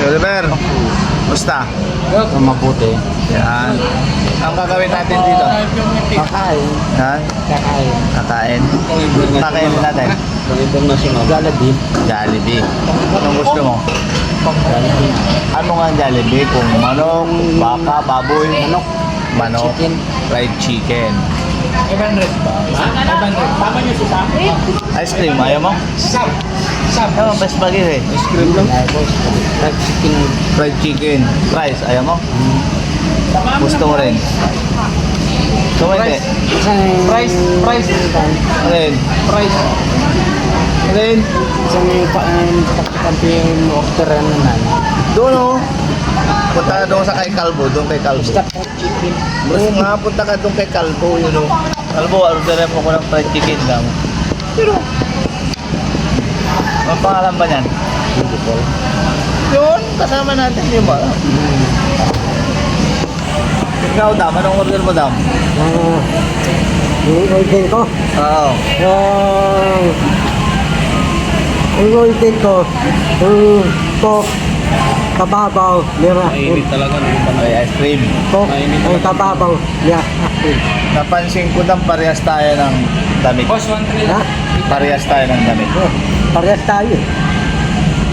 Oliver, basta? Mabuti. Yan. Ang gagawin natin dito? Kakain. Yan. Kakain. Kakain. Kakain natin. International. Jollibee. Jollibee. Anong gusto mo? Jollibee. Ano nga ang Jollibee? Kung manok, baka, baboy, manok, Chicken. fried chicken. 500 ba? Ha? 500. Tama niyo si Sam? Ice cream, ayaw mo? Sam. Sam. Ayaw mo, best bagay eh. Ice cream lang. Fried chicken. Fried chicken. Fries, ayaw mo? Gusto mo rin? Gusto mo hindi? Price. Ano yun? Price. Ano yun? Isang pagkakampiyon order naman. Doon o. Punta doon sa kay Calvo, doon kay Calvo. Basta fried chicken. Oo nga, punta ka doon kay Calvo, yun o. Calvo, orderin mo ko ng fried chicken lang. Pero, ang pangalan ba niyan? Beautiful. Yun, kasama natin, di ba? Ikaw, Dam, anong order mo, Dam? Yung order ko. Oo. Yung order ko. Yung Coke. Kababaw. Lira. talaga. Ay, ice cream. Coke. Ang kababaw. Yeah. Napansin ko, Dam, parehas tayo ng damit. Boss, 1-3 Ha? Parehas tayo ng damit. Parehas tayo.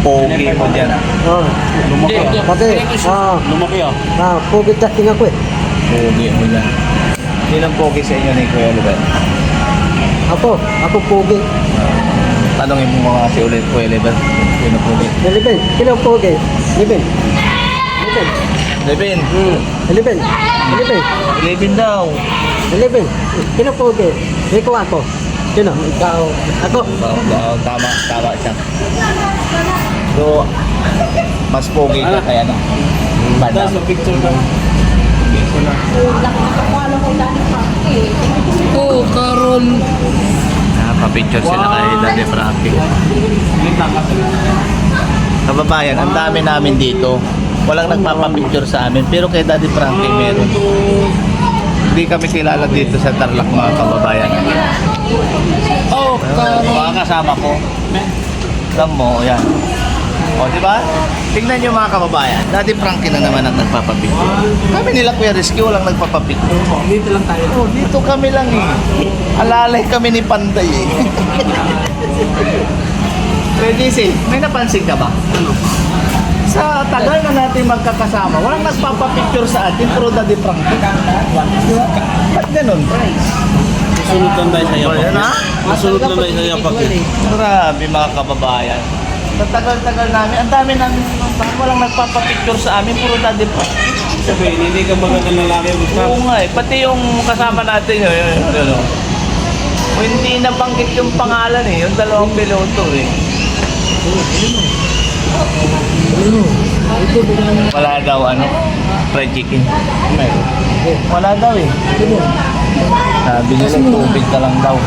Pogi mo dyan. Oh. Kasi, Lumaki ah. pugit dating ako eh. Pogi mo dyan. Sinong pogi sa inyo ni Kuya Oliver? Ako pugi. Tanongin mo mga si Kuya Oliver. Sino pogi? Libin. Sino pugi? Libin. Libin. Levin. Libin. Libin. Levin daw. Libin. Sino pugi? Ako. Sino? Ikaw. Ako. Tama siya. So, mas pogi ka kaya ano? Banda. picture ka. Oh, Carol. Pa-picture sila kay Daddy Frankie. Kababayan, ang dami namin dito. Walang nagpapapicture sa amin, pero kay Daddy Frankie meron. Hindi kami kilala dito sa Tarlac, mga kababayan. Oh, Carol. Mga kasama ko. Alam mo, yan. O, di ba? Tingnan nyo mga kababayan. Daddy Frankie na naman ang nagpapapicture. Kami nila Kuya Rizky, walang nagpapapicture. Dito lang tayo. Oh, dito kami lang eh. Alalay kami ni Panday eh. Pwede may napansin ka ba? Ano? Sa tagal na natin magkakasama, walang nagpapapicture sa atin, pero Daddy Frankie. Ba't ganun? Nasunod lang tayo sa O, yan ha? Nasunod lang tayo sa yapak. Grabe mga kababayan. Sa tagal-tagal namin, ang dami namin walang nagpapapicture sa amin, puro Daddy Frankie. Sabihin, hindi ka magandang lalaki. Oo nga eh, pati yung kasama natin yun. Hindi nabanggit yung pangalan eh, yung dalawang piloto eh. Wala daw fried chicken. Wala daw eh. Sabi nila tubig ka lang daw.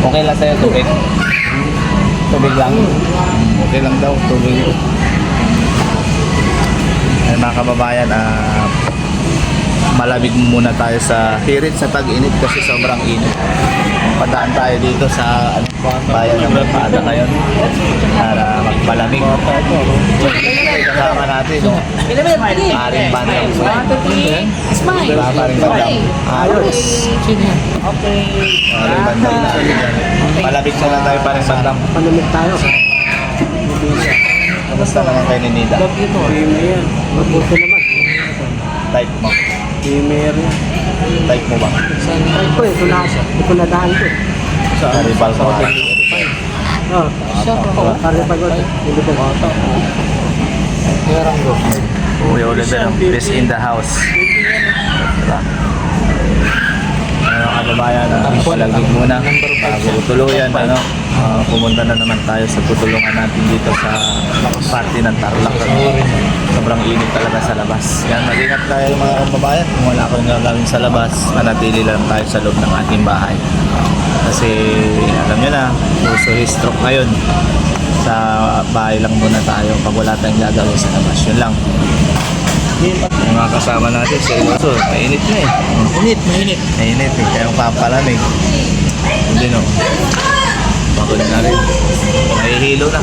Okay lang sa'yo tubig? Tubig lang? Okay lang daw, tubig. Ay mga kababayan, malamig muna tayo sa hirit sa tag-init kasi sobrang init. Padaan tayo dito sa bayan ng Barpada ngayon para magpalamig. Kasama natin, no? Aring bandang Aring bandang ayos. Aring bandang malamig na lang tayo paring bandang. Panamit tayo. Kamusta naman kayo ni Nida? Mabuti naman. Type mo? Type mo ba? Ito eh, ito na daan ko eh. Sa Aribal ko. Karipag ko. Hindi ko auto. Kuya Oliver, best in the house. Diba? Kababayan, palagig muna bago tuluyan, pumunta na naman tayo sa tutulungan natin dito sa party ng Tarlac. Sobrang init talaga sa labas. Yan, mag-ingat tayo mga kababayan. Kung wala akong gagawin sa labas, manatili lang tayo sa loob ng ating bahay. Kasi alam nyo na, uso stroke ngayon. Sa bahay lang muna tayo pag wala tayong gagawin sa labas. Yun lang. Yung mga kasama natin sa Iloso, mainit na eh. Mainit eh. Kaya yung papalamig. Hindi no. Pagod na rin. Mahihilo na.